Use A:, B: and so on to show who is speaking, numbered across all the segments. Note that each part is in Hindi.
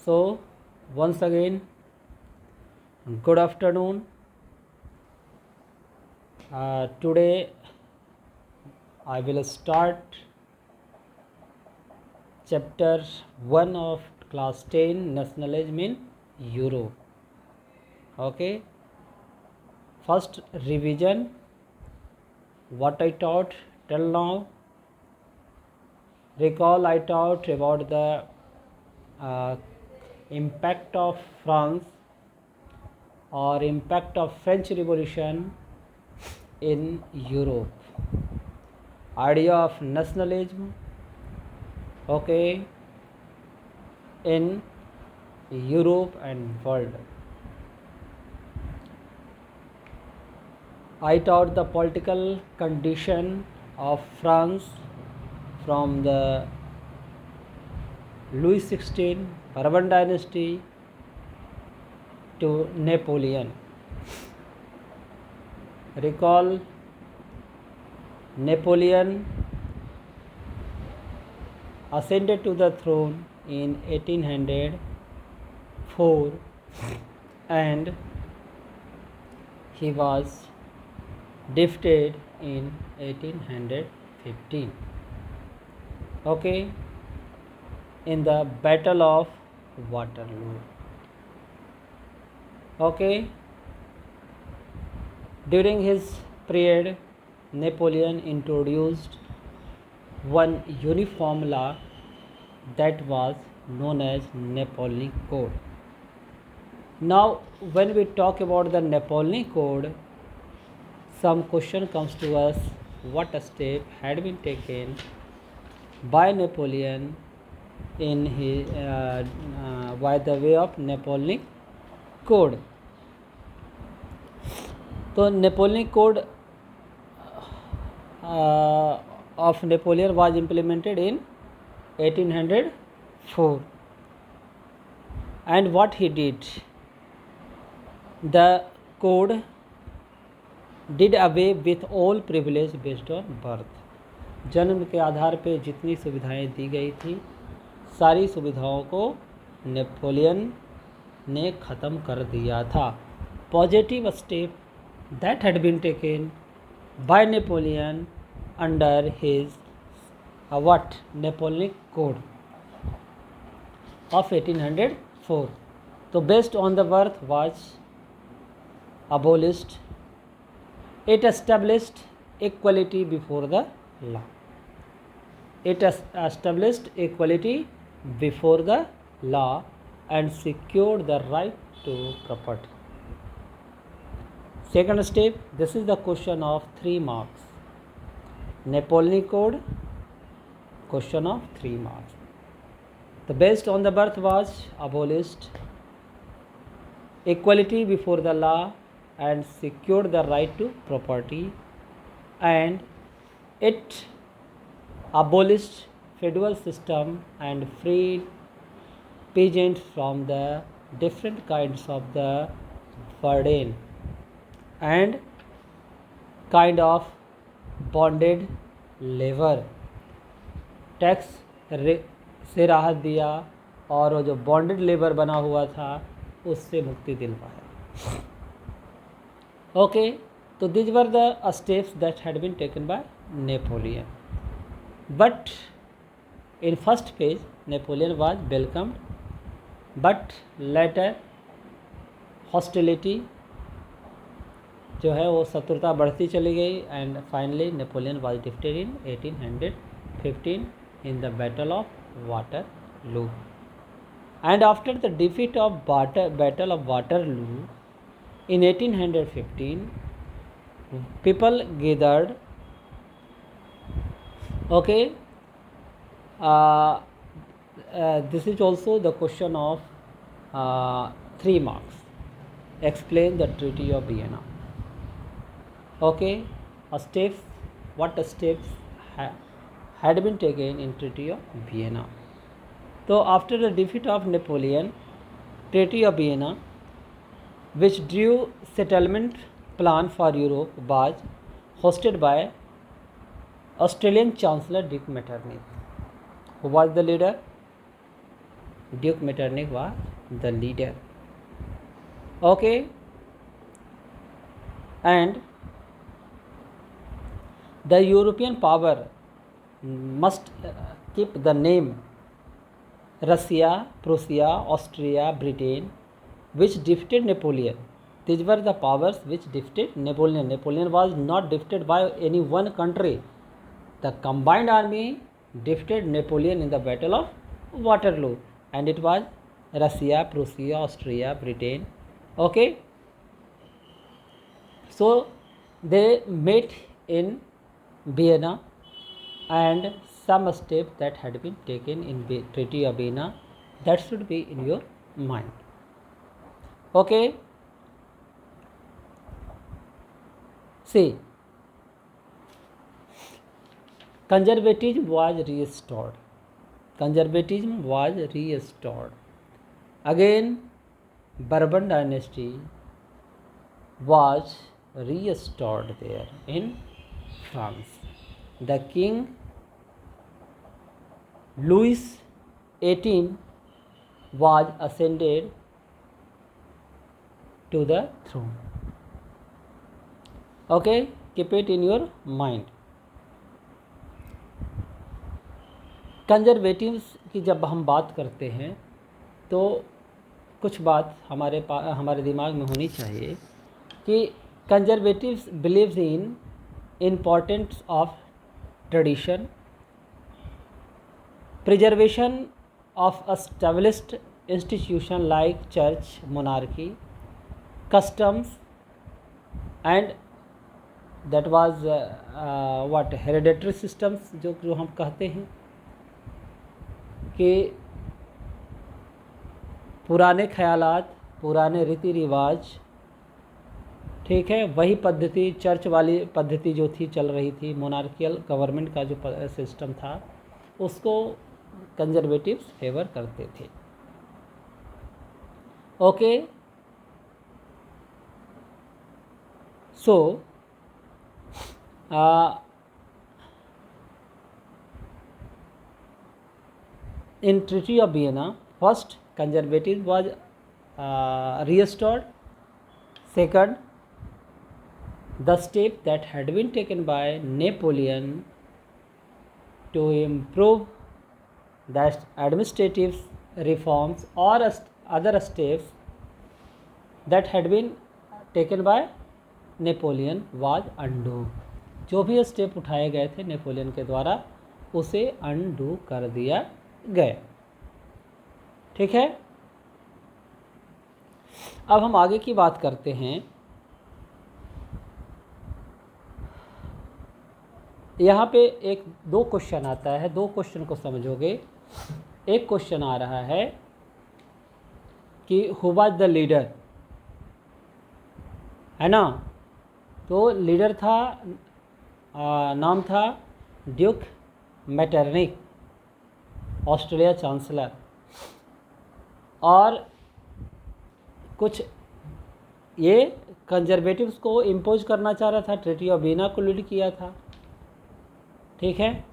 A: So, once again, good afternoon. Today I will start chapter 1 of class 10 nationalism in Europe. Okay, first revision what I taught till now. Recall I taught about the impact of France or impact of French Revolution in Europe. Idea of nationalism, okay, in Europe and world. I taught the political condition of France from the Louis XVI Bourbon dynasty to Napoleon. Recall Napoleon ascended to the throne in 1804 and he was defeated in 1815. Okay, in the Battle of Waterloo. Okay, during his period, Napoleon introduced one uniform law that was known as Napoleonic Code. Now, when we talk about the Napoleonic Code, some question comes to us: what step had been taken by Napoleon in his by the way of Napoleonic Code? So, Napoleonic Code of Napoleon was implemented in 1804, and what he did, the code did away with all privilege based on birth. जन्म के आधार पे जितनी सुविधाएं दी गई थी, सारी सुविधाओं को नेपोलियन ने ख़त्म कर दिया था. Positive step that had been taken by Napoleon under his Napoleonic Code of 1804. So based on the birth was abolished. It established equality before the law. It established equality before the law and secured the right to property. Second step, this is the question of 3 marks. Napoleonic Code, question of 3 marks. The based on the birth was abolished, equality before the law and secured the right to property, and it abolished feudal system and freed peasants from the different kinds of the burden and kind of bonded labour. Tax से राहत दिया और वो जो बॉन्डेड लेबर बना हुआ था उससे मुक्ति दिलवाया. ओके, तो this were the steps that had been taken by Napoleon. But in first phase Napoleon was welcomed, but later hostility जो है वो शत्रुता बढ़ती चली गई and finally Napoleon was defeated in 1815 in the battle of Waterloo. And after the defeat of battle of Waterloo in 1815 people gathered. Okay, this is also the question of 3 marks. Explain the Treaty of Vienna. Okay, what steps had been taken in Treaty of Vienna. So after the defeat of Napoleon, Treaty of Vienna, which drew settlement plan for Europe, was hosted by Australian Chancellor Dick Metternich. Who was the leader? Duke Metternich was the leader. Okay, and the European power must keep the name Russia, Prussia, Austria, Britain, which defeated Napoleon. These were the powers which defeated Napoleon. Napoleon was not defeated by any one country. The combined army defeated Napoleon in the Battle of Waterloo, and it was Russia, Prussia, Austria, Britain. Okay, so they met in Vienna, and some steps that had been taken in Treaty of Vienna, that should be in your mind. Okay, see, conservatism was restored. Conservatism was restored. Again, Bourbon dynasty was restored there in France. The king Louis XVIII was ascended to the throne. Okay, keep it in your mind. Conservatives की जब हम बात करते हैं तो कुछ बात हमारे दिमाग में होनी चाहिए कि conservatives believes in importance of tradition, preservation of established institution like church, monarchy, customs, and that was what hereditary systems जो हम कहते हैं कि पुराने ख्यालात, पुराने रीति रिवाज, ठीक है, वही पद्धति चर्च वाली पद्धति जो थी चल रही थी, मोनार्कियल गवर्नमेंट का जो सिस्टम था उसको कंजर्वेटिव्स फेवर करते थे. Okay, so in Treaty of Vienna, first conservatism was restored. Second, the step that had been taken by Napoleon to improve the administrative reforms or other steps that had been taken by Napoleon was undo. जो भी स्टेप उठाए गए थे नेपोलियन के द्वारा उसे अनडू कर दिया गया. ठीक है, अब हम आगे की बात करते हैं. यहाँ पे एक दो क्वेश्चन आता है, दो क्वेश्चन को समझोगे. एक क्वेश्चन आ रहा है कि हु वाज द लीडर, है ना. तो लीडर था, नाम था ड्यूक मेटरनिक, ऑस्ट्रेलिया चांसलर. और कुछ ये कंजर्वेटिव्स को इम्पोज करना चाह रहा था, ट्रीटी ऑफ वीना को लीड किया था. ठीक है,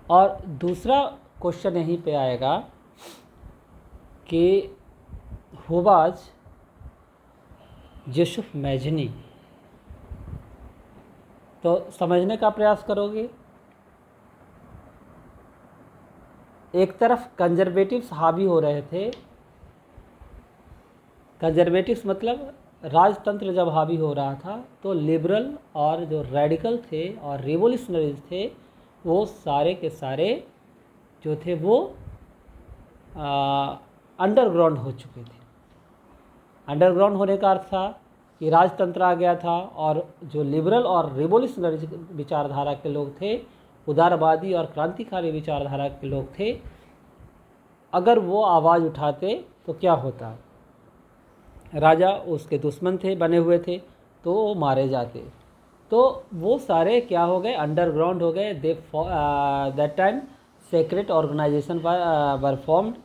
A: और दूसरा क्वेश्चन यहीं पे आएगा कि हु वाज यूसुफ मैजनी. तो समझने का प्रयास करोगे. एक तरफ कंजर्वेटिव्स हावी हो रहे थे. कंजर्वेटिव्स मतलब राजतंत्र जब हावी हो रहा था तो लिबरल और जो रेडिकल थे और रिवोल्यूशनरीज थे वो सारे के सारे जो थे वो अंडरग्राउंड हो चुके थे. अंडरग्राउंड होने का अर्थ था कि राजतंत्र आ गया था और जो लिबरल और रिवोल्यूशनरी विचारधारा के लोग थे, उदारवादी और क्रांतिकारी विचारधारा के लोग थे, अगर वो आवाज़ उठाते तो क्या होता. राजा उसके दुश्मन थे, बने हुए थे, तो वो मारे जाते. तो वो सारे क्या हो गए, अंडरग्राउंड हो गए. They that time secret organisation were formed,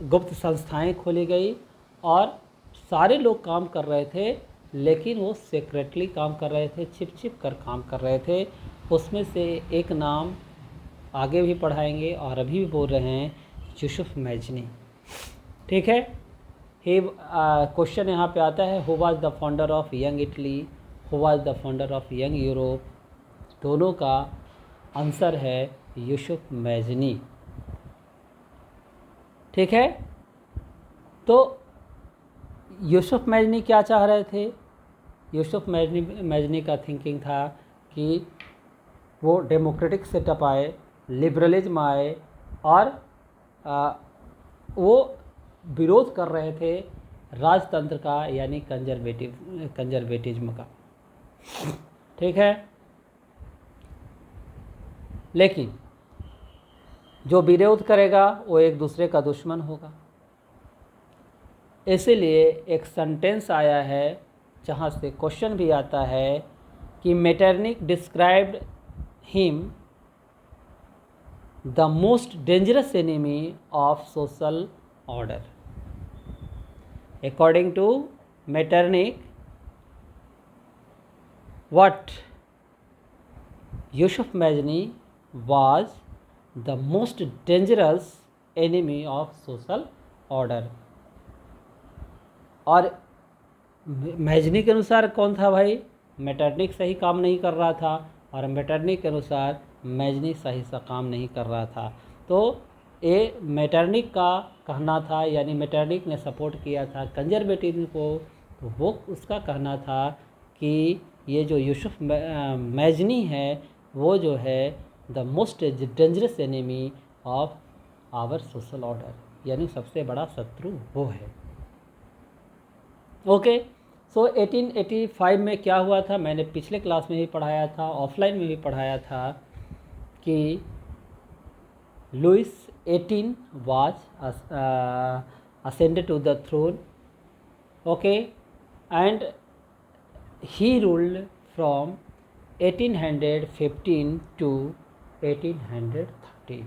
A: गुप्त संस्थाएं खोली गई और सारे लोग काम कर रहे थे, लेकिन वो सीक्रेटली काम कर रहे थे, छिप छिप कर काम कर रहे थे. उसमें से एक नाम आगे भी पढ़ाएंगे और अभी भी बोल रहे हैं यूसुफ मैजनी। ठीक है। ही क्वेश्चन यहाँ पे आता है, who was the founder of young Italy, who was the founder of young Europe. दोनों का आंसर है यूसुफ मैजनी। ठीक है। तो यूसुफ मैजनी क्या चाह रहे थे? यूसुफ मैजनी का थिंकिंग था कि वो डेमोक्रेटिक सेटअप आए, लिबरलिज्म आए, और वो विरोध कर रहे थे राजतंत्र का, यानी कंजर्वेटिज्म का। ठीक है। लेकिन जो विरोध करेगा वो एक दूसरे का दुश्मन होगा। इसीलिए एक सेंटेंस आया है जहाँ से क्वेश्चन भी आता है कि Metternich described him the most dangerous enemy of social order. According to Metternich, what Yusuf Majni was the most dangerous enemy of social order। और मैजनी के अनुसार कौन था भाई? मेटरनिक सही काम नहीं कर रहा था, और मेटरनिक के अनुसार मैजनी सही सा काम नहीं कर रहा था। तो ये मेटरनिक का कहना था, यानी मेटरनिक ने सपोर्ट किया था कंजर्वेटिज्म को, तो वो उसका कहना था कि ये जो यूसुफ मैजनी है वो जो है the most dangerous enemy of our social order, यानी सबसे बड़ा शत्रु वो है। ओके। सो 1885 में क्या हुआ था? मैंने पिछले क्लास में भी पढ़ाया था, ऑफलाइन में भी पढ़ाया था कि Louis 18 was ascended to the throne, okay, and he ruled from 1815 to 1830।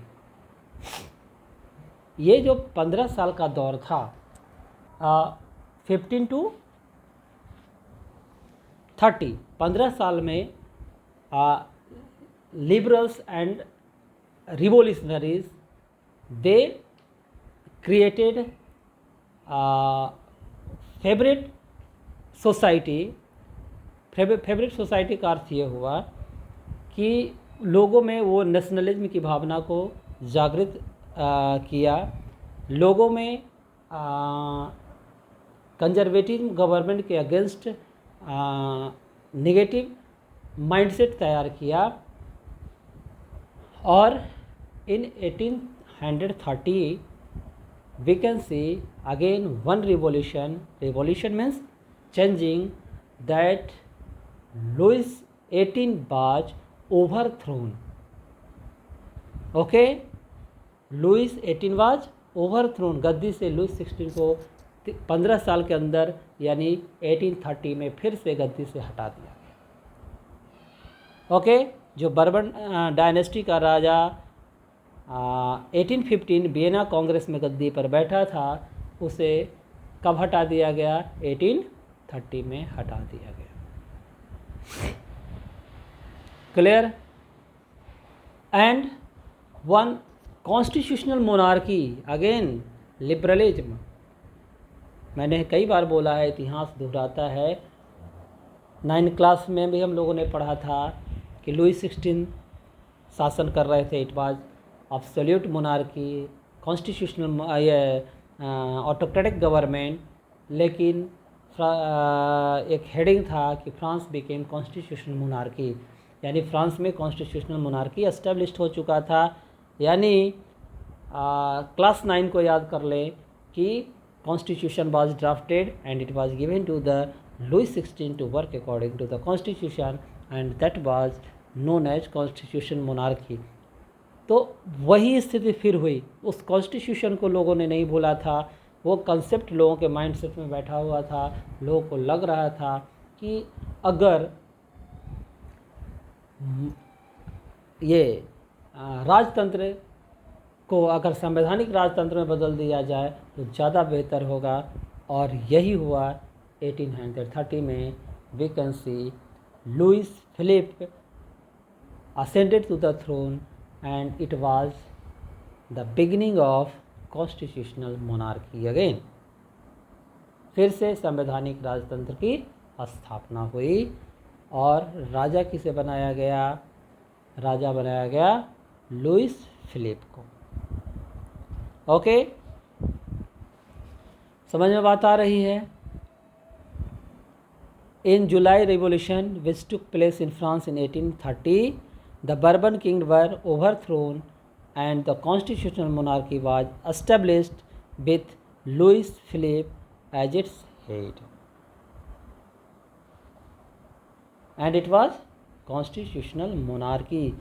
A: ये जो 15 साल का दौर था, 15 to 30, 15 साल में liberals and revolutionaries they created favourite society. Favourite society का अर्थ ये हुआ कि लोगों में वो नेशनलिज्म की भावना को जागृत किया, लोगों में कंजर्वेटिव गवर्नमेंट के अगेंस्ट नेगेटिव माइंडसेट तैयार किया। और in 1830 we can see again one revolution means changing, that Louis 18 was overthrown। okay, Louis 18 was overthrown, गद्दी से लुइस 16 को 15 साल के अंदर यानी 1830 में फिर से गद्दी से हटा दिया गया। ओके। जो बर्बन डायनेस्टी का राजा 1815 वियना कांग्रेस में गद्दी पर बैठा था, उसे कब हटा दिया गया? 1830 में हटा दिया गया। Clear? And one constitutional monarchy, again liberalism. मैंने कई बार बोला है, इतिहास दोहराता है। 9th क्लास में भी हम लोगों ने पढ़ा था कि लुइस 16 शासन कर रहे थे। It was absolute monarchy, constitutional autocratic government. लेकिन एक हेडिंग था कि फ्रांस बिकेम कॉन्स्टिट्यूशनल मोनार्की, यानी फ्रांस में कॉन्स्टिट्यूशनल मोनार्की एस्टेब्लिश हो चुका था। यानी क्लास 9 को याद कर लें कि constitution was drafted and it was given to the Louis 16 to work according to the constitution, and that was known as constitution monarchy. तो वही स्थिति फिर हुई। उस कॉन्स्टिट्यूशन को लोगों ने नहीं भूला था, वो कंसेप्ट लोगों के माइंडसेट में बैठा हुआ था। लोगों को लग रहा था कि अगर ये राजतंत्र को अगर संवैधानिक राजतंत्र में बदल दिया जाए तो ज़्यादा बेहतर होगा, और यही हुआ 1830 में। We can see Louis Philippe ascended to the throne and it was the beginning of constitutional monarchy again. फिर से संवैधानिक राजतंत्र की स्थापना हुई और राजा किसे बनाया गया? राजा बनाया गया लुइस फिलिप को। ओके, समझ में बात आ रही है? In July Revolution, which took place in France in 1830, the Bourbon kings were overthrown and the constitutional monarchy was established with Louis Philippe as its head. And it was constitutional monarchy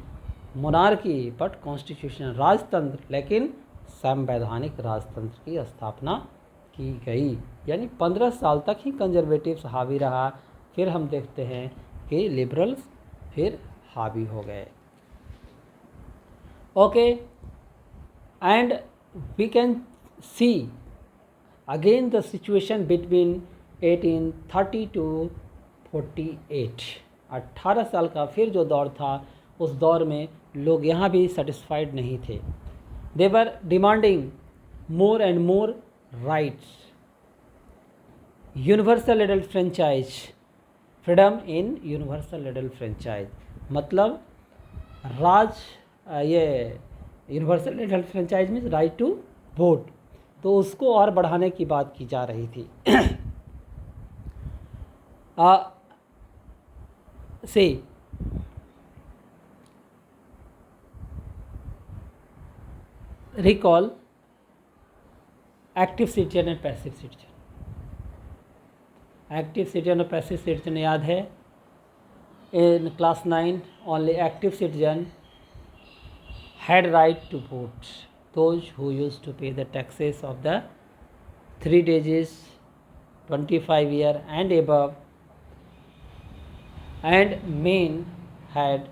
A: but constitutional राजतंत्र, लेकिन संवैधानिक राजतंत्र की स्थापना की गई। यानी 15 साल तक ही कंजर्वेटिव्स हावी रहा, फिर हम देखते हैं कि लिबरल्स फिर हावी हो गए। Okay, and we can see again the situation between 1830 to 48। 18 साल का फिर जो दौर था, उस दौर में लोग यहाँ भी सेटिस्फाइड नहीं थे। They were demanding more and more rights, universal adult franchise, freedom in universal adult franchise, मतलब ये universal adult franchise means right to vote, तो उसको और बढ़ाने की बात की जा रही थी। से recall active citizen and passive citizen. Active citizen और पैसिव सिटीजन याद है? In class 9 only active citizen had right to vote, those who used to pay the taxes of the 3 ages, 25 year and above, and men had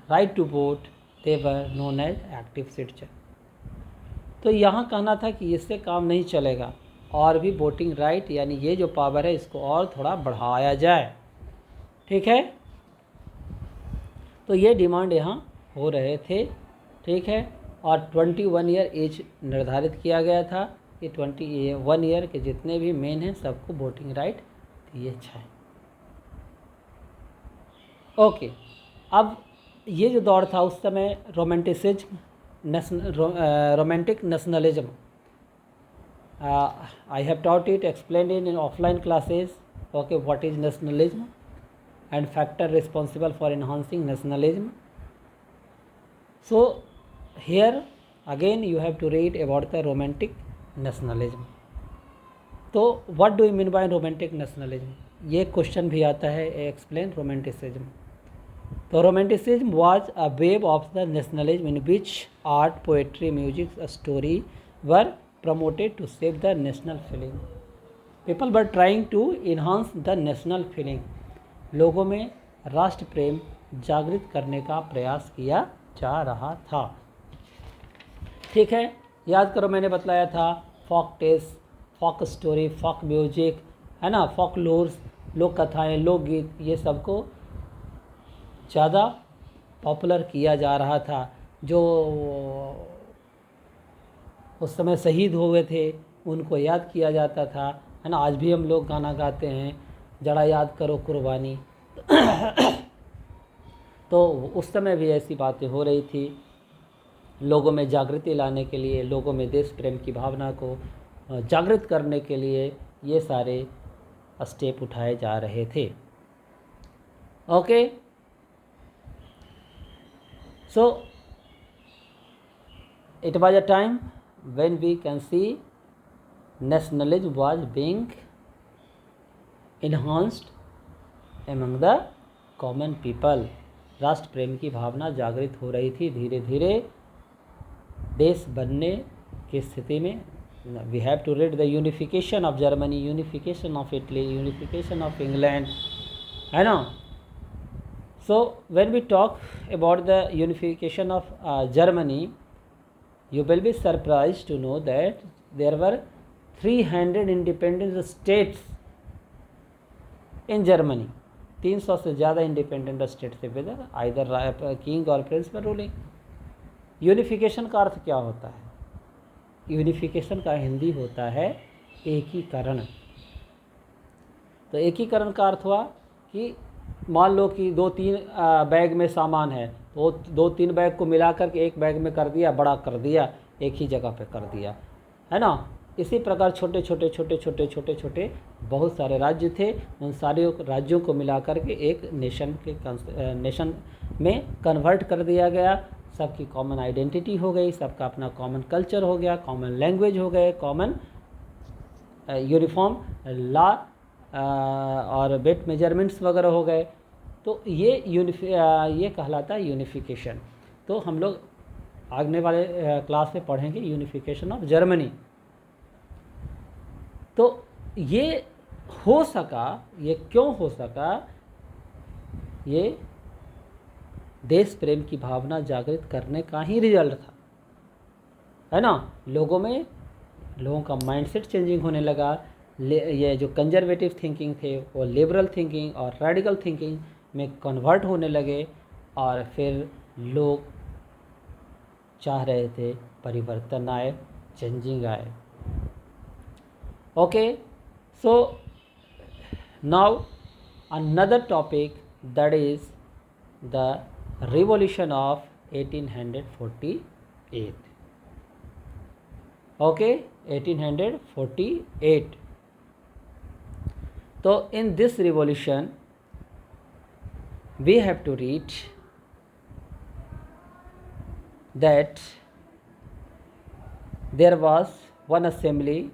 A: right to vote, they were known as active citizen. तो यहाँ कहना था कि इससे काम नहीं चलेगा, और भी वोटिंग राइट यानी ये जो पावर है इसको और थोड़ा बढ़ाया जाए। ठीक है, तो ये डिमांड यहाँ हो रहे थे। ठीक है, और 21 ईयर एज निर्धारित किया गया था कि 21 ईयर के जितने भी मेन हैं सबको वोटिंग राइट दिए जाए। ओके, अब ये जो दौर था उस समय romanticism, romantic nationalism, I have taught it, explained it in offline classes. Okay, what is nationalism and factor responsible for enhancing nationalism. So here again you have to read about the romantic nationalism. तो what do you mean by romantic nationalism? ये क्वेश्चन भी आता है, explain romanticism. तो romanticism was a wave of the nationalism in which art, poetry, music, a story were promoted to save the national feeling. People were trying to enhance the national feeling. लोगों में राष्ट्र प्रेम जागृत करने का प्रयास किया जा रहा था। ठीक है, याद करो मैंने बतलाया था folk tales, folk story, folk music है ना, फॉक लोर्स, लोक कथाएँ, लोकगीत, ये सबको ज़्यादा पॉपुलर किया जा रहा था। जो उस समय शहीद हुए थे उनको याद किया जाता था, है ना। आज भी हम लोग गाना गाते हैं, जरा याद करो कुर्बानी। तो उस समय भी ऐसी बातें हो रही थी। लोगों में जागृति लाने के लिए, लोगों में देश प्रेम की भावना को जागृत करने के लिए ये सारे स्टेप उठाए जा रहे थे। Okay, so it was a time when we can see nationalism was being enhanced among the common people. राष्ट्र प्रेम की भावना जागृत हो रही थी धीरे धीरे देश बनने की स्थिति में। We have to read the unification of Germany, unification of Italy, unification of England, है ना। So when we talk about the unification of Germany, you will be surprised to know that there were 300 independent states in Germany. 300 से ज़्यादा इंडिपेंडेंट स्टेट थे, वेदर आइदर किंग और प्रिंस पर रूलिंग। यूनिफिकेशन का अर्थ क्या होता है? यूनिफिकेशन का हिंदी होता है एकीकरण। तो एकीकरण का अर्थ हुआ कि मान लो कि 2-3 बैग में सामान है, तो 2-3 बैग को मिला करके एक बैग में कर दिया, बड़ा कर दिया, एक ही जगह पे कर दिया, है ना। इसी प्रकार छोटे छोटे बहुत सारे राज्य थे, उन सारे राज्यों को मिला करके एक नेशन में कन्वर्ट कर दिया गया। सबकी कॉमन आइडेंटिटी हो गई, सबका अपना कॉमन कल्चर हो गया, कॉमन लैंग्वेज हो गए, कॉमन यूनिफॉर्म लॉ और वेट मेजरमेंट्स वगैरह हो गए। तो ये कहलाता है यूनिफिकेशन। तो हम लोग आगने वाले क्लास में पढ़ेंगे यूनिफिकेशन ऑफ जर्मनी। तो ये हो सका, ये क्यों हो सका? ये देश प्रेम की भावना जागृत करने का ही रिजल्ट था, है ना। लोगों का माइंडसेट चेंजिंग होने लगा। ये जो कंजर्वेटिव थिंकिंग थे वो लिबरल थिंकिंग और रेडिकल थिंकिंग में कन्वर्ट होने लगे, और फिर लोग चाह रहे थे परिवर्तन आए, चेंजिंग आए। Okay, so now another topic, that is the revolution of 1848. Okay, 1848. So in this revolution we have to read that there was one assembly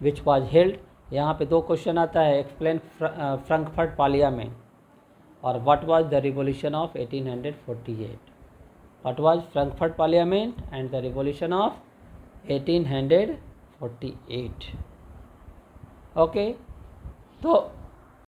A: which was held. यहाँ पे 2 क्वेश्चन आता है, एक्सप्लेन फ्रैंकफर्ट पार्लियामेंट और what was the revolution of 1848. What was Frankfurt parliament and the revolution of 1848. Okay, तो